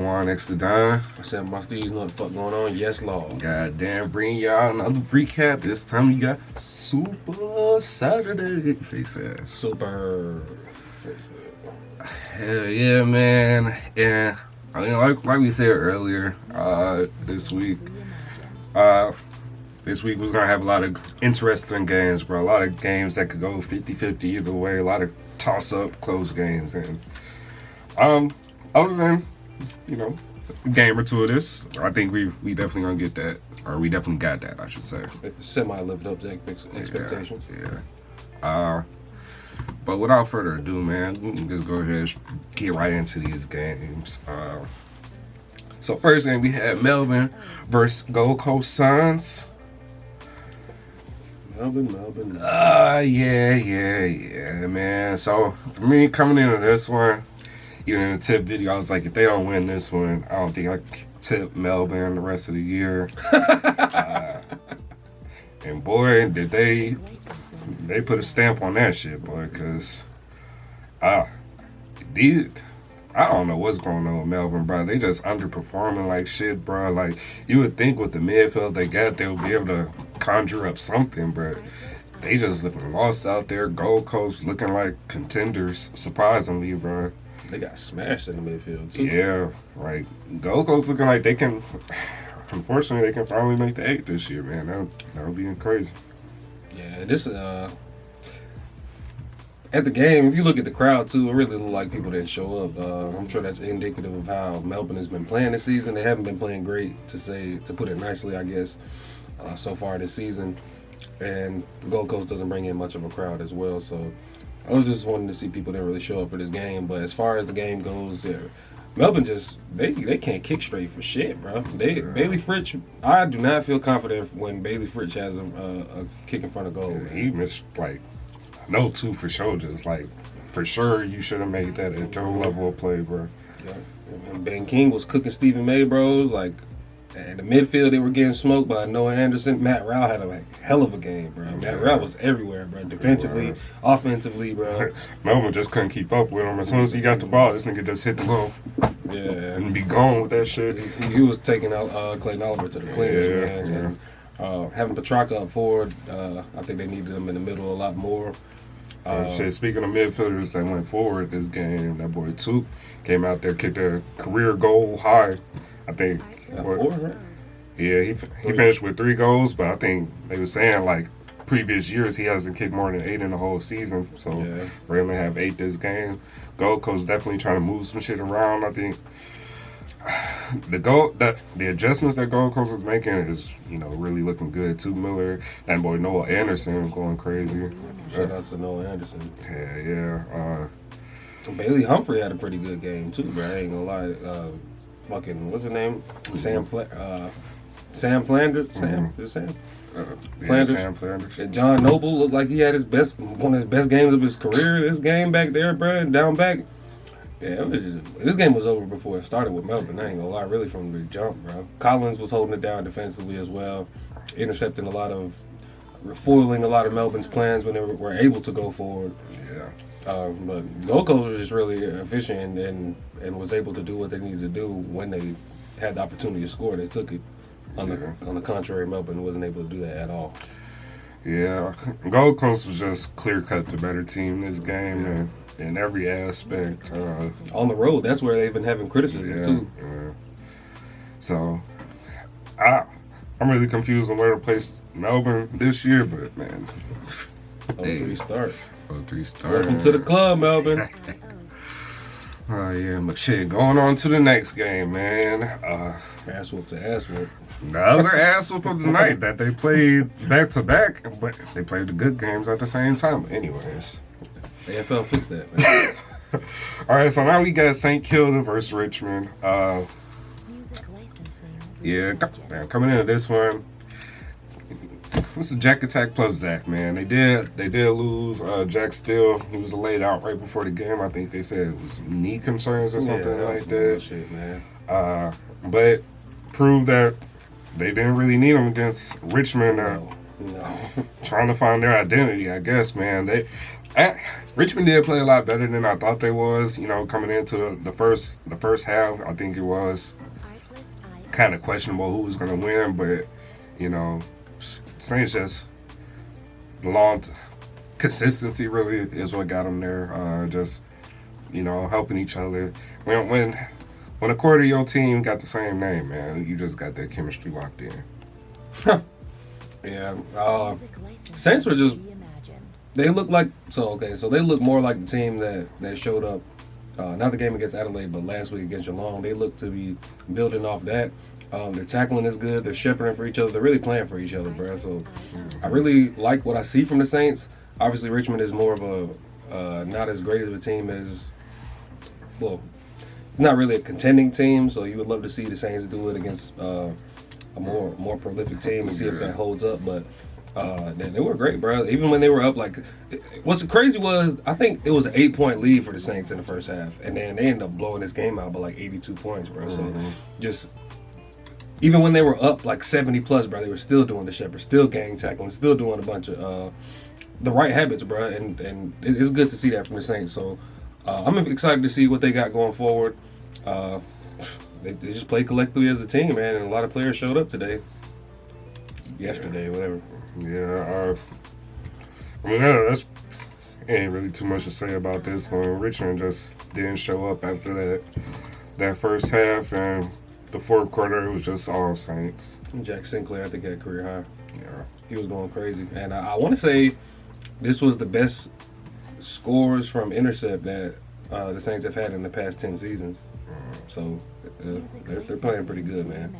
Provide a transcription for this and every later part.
Juan next to Don. I said, my STEEZ know what the fuck going on. Yes, Lord. Goddamn, bring y'all another recap. This time we got Super Saturday. They said. Super. Hell yeah, man. And I mean, like we said earlier, this week was gonna have a lot of interesting games, bro. A lot of games that could go 50-50 either way. A lot of toss-up, close games, and other than a game or two of this, I think we definitely gonna get that, or we definitely got that, I should say. Semi lived up to expectations. Yeah. But without further ado, man, we can just go ahead and get right into these games. So first game we had Melbourne versus Gold Coast Suns. Melbourne. Yeah, man. So for me, coming into this one, even in the tip video, I was like, if they don't win this one, I don't think I can tip Melbourne the rest of the year. And boy, did they put a stamp on that shit, boy, because I don't know what's going on with Melbourne, bro. They just underperforming like shit, bro. Like, you would think with the midfield they got, they'll be able to conjure up something, but they just looking lost out there. Gold Coast looking like contenders, surprisingly, bro. They got smashed in the midfield, too. Yeah, like, Gold Coast looking like they can, unfortunately, they can finally make the 8 this year, man. That'll be crazy. Yeah, this, at the game, if you look at the crowd, too, it really looked like people didn't show up. I'm sure that's indicative of how Melbourne has been playing this season. They haven't been playing great, to put it nicely, I guess, so far this season. And Gold Coast doesn't bring in much of a crowd as well, so I was just wanting to see people didn't really show up for this game. But as far as the game goes, yeah, Melbourne just, they can't kick straight for shit, bro. Bailey Fritsch, I do not feel confident when Bailey Fritsch has a kick in front of goal. Yeah, he missed, like, no two for sure. Just like, for sure, you should have made that at your level of play, bro. Yeah. And Ben King was cooking Stephen May, bros. Like, in the midfield, they were getting smoked by Noah Anderson. Matt Rao had a hell of a game, bro. Matt Rao was everywhere, bro. Defensively, offensively, bro. Melbourne just couldn't keep up with him. As soon as he got the ball, this nigga just hit the goal. Yeah. And be gone with that shit. He was taking out Clayton Oliver to the cleaners, man. And having Petrarca up forward, I think they needed him in the middle a lot more. Speaking of midfielders that went forward this game, that boy Took came out there, kicked a career goal high. I think. 4, right? Yeah, he finished with 3 goals, but I think they were saying like previous years he hasn't kicked more than 8 in the whole season. So we're gonna have 8 this game. Gold Coast definitely trying to move some shit around. I think the adjustments that Gold Coast is making is really looking good. Too Miller, that boy Noah Anderson going crazy. Shout out to Noah Anderson. Yeah. Bailey Humphrey had a pretty good game too, bro. I ain't gonna lie. What's his name? Sam Flanders. Sam? Is it Sam? Flanders. Sam Flanders. And John Noble looked like he had one of his best games of his career. This game back there, bro, down back. Yeah, this game was over before it started with Melbourne. I ain't gonna lie, really from the jump, bro. Collins was holding it down defensively as well, intercepting foiling a lot of Melbourne's plans when they were able to go forward. Yeah. But Gold Coast was just really efficient and was able to do what they needed to do when they had the opportunity to score. They took it. On the contrary, Melbourne wasn't able to do that at all. Yeah, Gold Coast was just clear-cut the better team this game and in every aspect. On the road, that's where they've been having criticism too. Yeah. So, I'm really confused on where to place Melbourne this year, but man, 0-3 start. 0-3 start. Welcome to the club, Melbourne. Oh yeah, but shit, going on to the next game, man. Ass whoop to ass whoop. The other ass whoop of the night that they played back to back, but they played the good games at the same time. Anyways, AFL fixed that, man. All right, so now we got St. Kilda versus Richmond. Coming into this one, this is Jack Attack plus Zach, man. They did lose. Jack Steele, he was laid out right before the game. I think they said it was some knee concerns or something like that. Bullshit, man. But proved that they didn't really need him against Richmond. No. Trying to find their identity, I guess, man. Richmond did play a lot better than I thought they was. Coming into the first half, I think it was kind of questionable who was going to win, but Saints just the long consistency really is what got them there. Just helping each other. When a quarter of your team got the same name, man, you just got that chemistry locked in. Yeah, Saints were just. They look like so they look more like the team that showed up, not the game against Adelaide, but last week against Geelong. They look to be building off that. Their tackling is good. They're shepherding for each other. They're really playing for each other, bro. So I really like what I see from the Saints. Obviously, Richmond is more of a not as great of a team as, well, not really a contending team. So you would love to see the Saints do it against a more prolific team and see if that holds up. But they were great, bro. Even when they were up, what's crazy was I think it was an 8-point lead for the Saints in the first half, and then they ended up blowing this game out by 82 points, bro. So just even when they were up 70 plus, bro, they were still doing the shepherd, still gang tackling, still doing a bunch of the right habits, bro. And it's good to see that from the Saints. So I'm excited to see what they got going forward. They just played collectively as a team, man, and a lot of players showed up yesterday, whatever. Yeah, that's ain't really too much to say about this one. Richmond just didn't show up after that first half, and the fourth quarter it was just all Saints. Jack Sinclair, I think, had career high. Yeah, he was going crazy, and I want to say this was the best scores from intercept that the Saints have had in the past 10 seasons. So they're playing pretty good, man.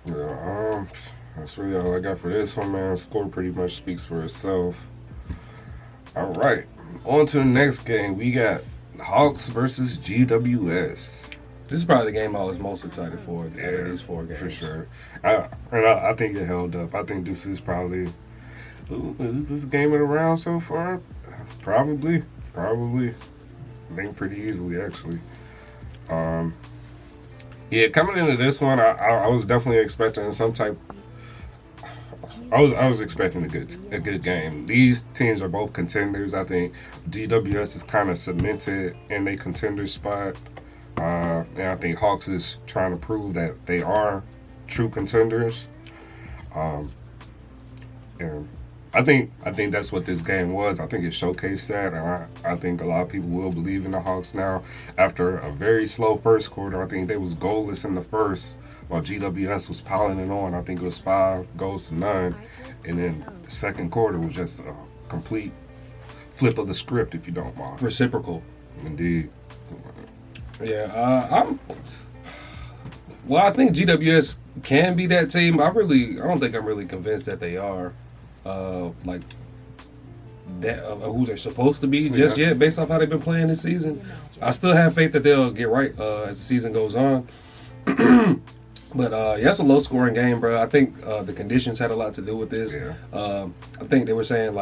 Yeah, that's really all I got for this one, man. Score pretty much speaks for itself. All right, on to the next game. We got Hawks versus GWS. This is probably the game I was most excited for out of these 4 games. For sure. I think it held up. I think this is probably... is this game of the round so far? Probably. I think pretty easily, actually. Coming into this one, I was definitely expecting some type... I was expecting a good game. These teams are both contenders. I think GWS is kind of cemented in a contender spot. And I think Hawks is trying to prove that they are true contenders. And I think that's what this game was. I think it showcased that, and I think a lot of people will believe in the Hawks now. After a very slow first quarter, I think they was goalless in the first, while GWS was piling it on. I think it was 5 goals to none, and then the second quarter was just a complete flip of the script, if you don't mind. Reciprocal. Indeed. Yeah, I think GWS can be that team. I don't think I'm really convinced that they are. Who they're supposed to be just yet, based off how they've been playing this season. I still have faith that they'll get right as the season goes on. But it's a low-scoring game, bro. I think the conditions had a lot to do with this. Yeah. I think they were saying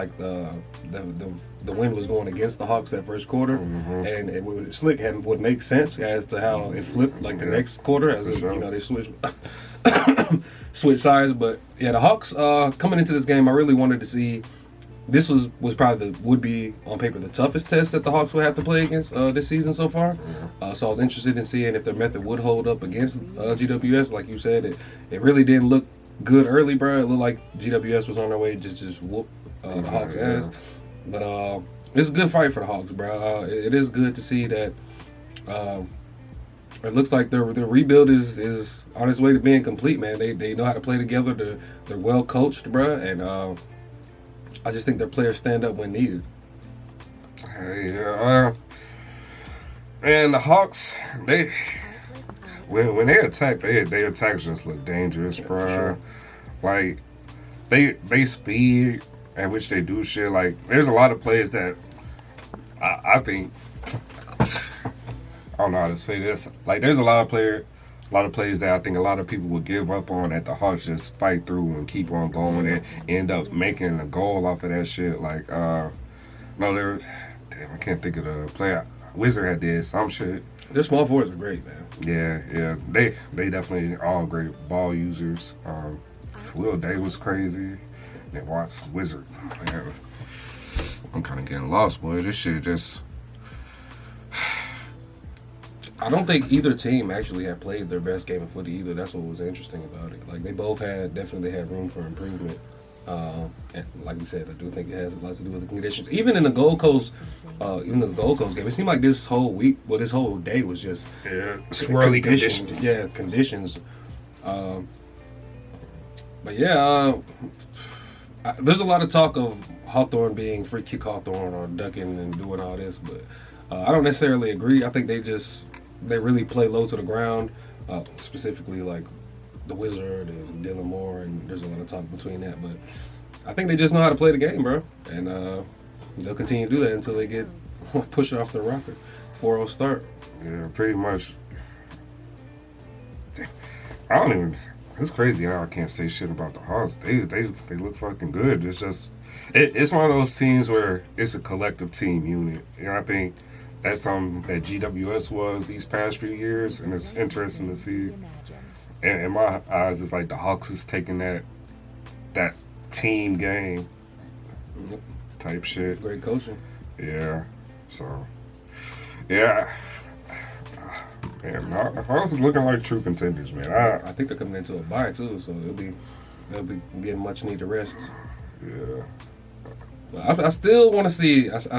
the wind was going against the Hawks that first quarter, and it slick would make sense as to how it flipped the next quarter as they switched switch sides. But the Hawks coming into this game, I really wanted to see. This was probably would be on paper the toughest test that the Hawks would have to play against this season so far. So I was interested in seeing if their method would hold up against GWS. Like you said, it really didn't look good early, bro. It looked like GWS was on their way to just whoop the Hawks' ass. But it's a good fight for the Hawks, bro. It is good to see that. It looks like their rebuild is on its way to being complete, man. They know how to play together. They're well coached, bro, and I just think their players stand up when needed. And the Hawks, when they attack, their attacks just look dangerous, bro. Sure. Like they speed at which they do shit. Like there's a lot of plays that I think I don't know how to say this. Like there's a lot of plays that I think a lot of people would give up on that the Hawks just fight through and keep on going and end up making a goal off of that shit. Like, I can't think of the player. Wizard had did some shit. Their small forwards are great, man. Yeah. They definitely all great ball users. Will Day was crazy. Then watch Wizard. Man. I'm kind of getting lost, boy. This shit just. I don't think either team actually had played their best game of footy either. That's what was interesting about it. Like they both definitely had room for improvement. And like we said, I do think it has a lot to do with the conditions. Even in the Gold Coast, game, it seemed like this whole week, this whole day was just swirly conditions. Yeah, conditions. But yeah, there's a lot of talk of Hawthorne being free kick Hawthorne or ducking and doing all this, but I don't necessarily agree. I think they really play low to the ground, specifically like the Wizard and Dylan Moore, and there's a lot of talk between that. But I think they just know how to play the game, bro, and they'll continue to do that until they get pushed off the rocker. 4-0 start. Yeah, pretty much. I don't even. It's crazy how I can't say shit about the Hawks. They look fucking good. It's just it's one of those teams where it's a collective team unit. You know, I think that's something that GWS was these past few years, and it's interesting to see. And in my eyes, it's like the Hawks is taking that team game type shit. Great coaching. Yeah. So, yeah. Man, Hawks is looking like true contenders, man. I think they're coming into a bye too, so they'll be getting much needed rest. Yeah. But I still want to see. I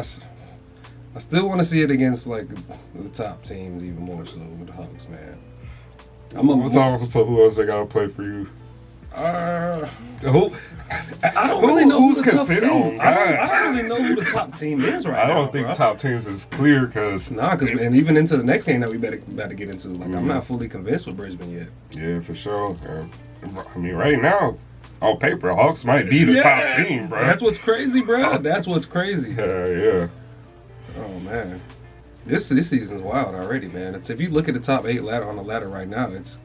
still want to see it against like the top teams even more so with the Hawks, man. So who else they gotta play for you? Who? I don't really know who's who the top considered. team. I don't really know who the top team is right now. I don't think top teams is clear because and even into the next game that we better get into. Like I'm not fully convinced with Brisbane yet. Yeah, for sure. I mean, right now, on paper, Hawks might be the top team, bro. That's what's crazy, bro. That's what's crazy. Yeah. Oh man, this season's wild already, man. If you look at the top 8 on the ladder right now, it's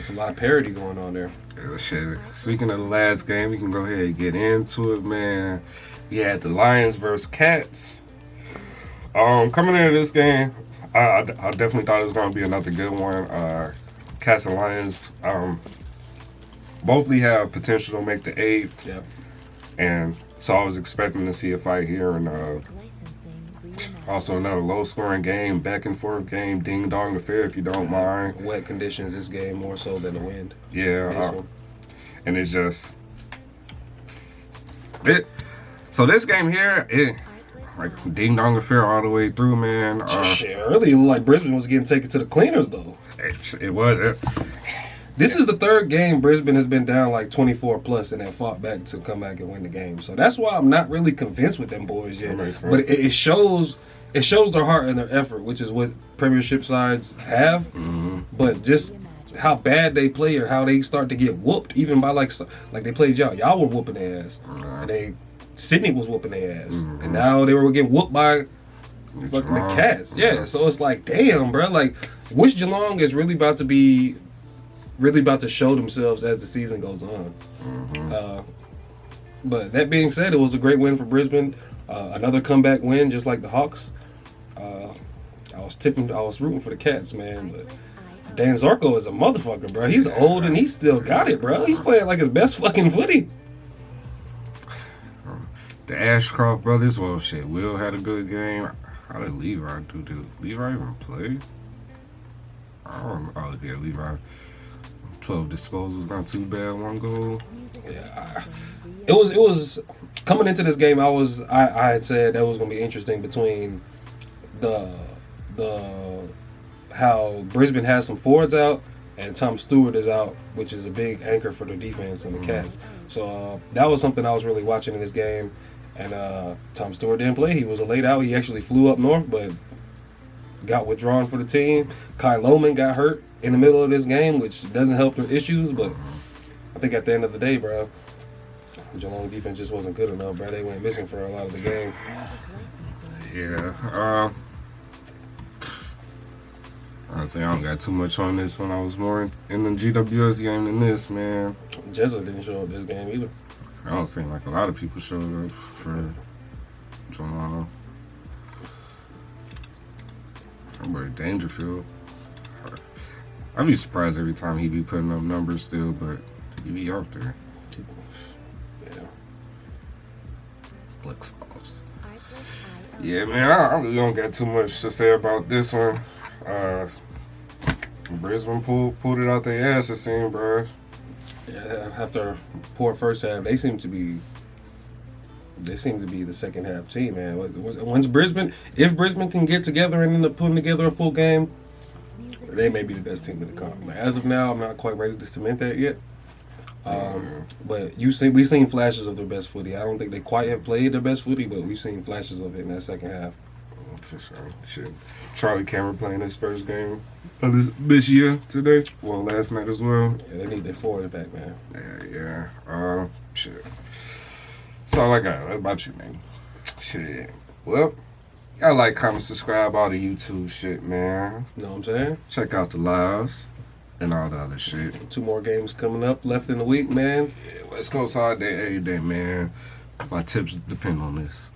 a lot of parity going on there. Yeah, shit. Speaking of the last game, we can go ahead and get into it, man. We had the Lions versus Cats. Coming into this game, I definitely thought it was going to be another good one. Cats and Lions both have potential to make the 8. Yeah. And so I was expecting to see a fight here, and also another low-scoring game, back-and-forth game, ding-dong affair, if you don't mind. Wet conditions this game more so than the wind. Yeah. And it's just... So this game here, like ding-dong affair all the way through, man. Shit, early like Brisbane was getting taken to the cleaners, though. It was. This is the third game Brisbane has been down like 24 plus and then fought back to come back and win the game. So that's why I'm not really convinced with them boys yet. But it shows their heart and their effort, which is what Premiership sides have. Mm-hmm. But just how bad they play or how they start to get whooped, even by like they played y'all. Y'all were whooping their ass. And Sydney was whooping their ass. Mm-hmm. And now they were getting whooped by fucking the Cats. Yeah, so it's like, damn, bro. Like, which Geelong is really about to show themselves as the season goes on. Mm-hmm. But that being said, it was a great win for Brisbane. Another comeback win, just like the Hawks. I was rooting for the Cats, man. But Dan Zorko is a motherfucker, bro. He's old and he still got it, bro. He's playing like his best fucking footy. The Ashcroft brothers, well, shit. Will had a good game. How did Levi do? Did Levi even play? I don't know. Oh, yeah, Levi. 12 disposals, not too bad. 1 goal. Yeah, it was coming into this game. I had said that was gonna be interesting between the how Brisbane has some forwards out and Tom Stewart is out, which is a big anchor for the defense and the Cats. So that was something I was really watching in this game. And Tom Stewart didn't play. He was a late out. He actually flew up north, but got withdrawn for the team. Kai Lohman got hurt in the middle of this game, which doesn't help their issues, but I think at the end of the day, bro, Geelong defense just wasn't good enough, bro. They went missing for a lot of the game. Yeah. Honestly, I don't got too much on this one. I was more in the GWS game than this, man. Jezza didn't show up this game either. I don't think like a lot of people showed up for Geelong. Somebody Dangerfield. I'd be surprised every time he be putting up numbers still, but he be out there. Yeah. flex offs. Yeah, man, I really don't got too much to say about this one. Brisbane pulled it out their ass, it seemed, bro. Yeah, after a poor first half, they seem to be the second half team, man. Once if Brisbane can get together and end up putting together a full game, they may be the best team in the comp. But as of now, I'm not quite ready to cement that yet. But we've seen flashes of their best footy. I don't think they quite have played their best footy, but we've seen flashes of it in that second half. For sure. Shit. Charlie Cameron playing his first game of this year today. Well, last night as well. Yeah, they need their forward back, man. Yeah. Shit. That's all I got. What about you, man? Shit. Well, y'all like, comment, subscribe, all the YouTube shit, man. You know what I'm saying? Check out the lives and all the other shit. 2 more games coming up left in the week, man. Yeah, West Coast all day, every day, man. My tips depend on this.